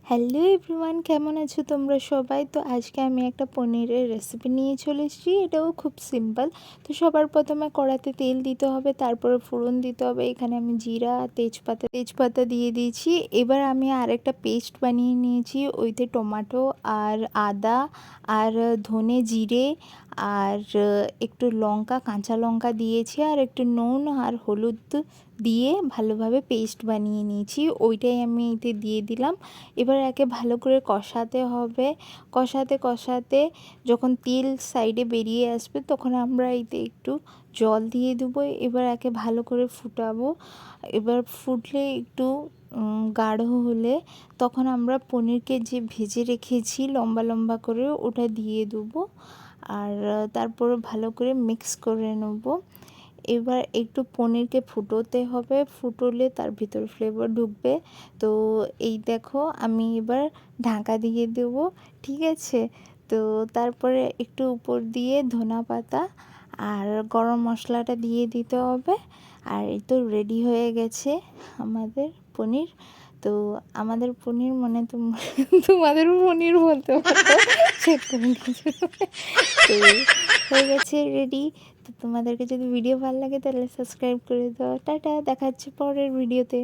Hello everyone, কেমন আছো তোমরা সবাই? তো আজকে আমি একটা পনিরের রেসিপি নিয়ে চলে এসেছি। এটাও খুব সিম্পল। তো সবার প্রথমে কড়াতে তেল দিতে হবে, তারপরে ফোড়ন দিতে হবে। এখানে আমি জিরা তেজপাতা দিয়ে দিয়েছি। এবার আমি আরেকটা পেস্ট বানিয়ে নিয়েছি, ওইতে টমেটো আর আদা আর ধনে জিরে আর একটু কাঁচা লঙ্কা দিয়েছি, আর একটু নুন আর হলুদ দিয়ে ভালোভাবে পেস্ট বানিয়ে নিয়েছি। ওইটাই আমি এতে দিয়ে দিলাম। এবার একে ভালো করে কষাতে হবে। কষাতে যখন তেল সাইডে বেরিয়ে আসবে তখন আমরা এতে একটু জল দিয়ে দেবো। এবার একে ভালো করে ফুটাবো। এবার ফুটলে একটু গাঢ় হলে তখন আমরা পনিরকে যে ভেজে রেখেছি লম্বা লম্বা করে ওটা দিয়ে দেবো, আর তারপরে ভালো করে মিক্স করে নেব। এবার একটু পনিরকে ফুটোতে হবে, ফুটোলে তার ভিতর ফ্লেভার ঢুকবে। তো এই দেখো আমি এবার ঢাকা দিয়ে দেব, ঠিক আছে? তো তারপরে একটু উপর দিয়ে ধনা পাতা আর গরম মশলাটা দিয়ে দিতে হবে। আর এই তো রেডি হয়ে গেছে আমাদের পনির। তো আমাদের পনির মানে তোমাদের পনির বলতে পারো, সেরকম কিছু। তো হয়ে গেছে রেডি। তো তোমাদেরকে যদি ভিডিও ভালো লাগে তাহলে সাবস্ক্রাইব করে দাও। টাটা, দেখা হচ্ছে পরের ভিডিওতে।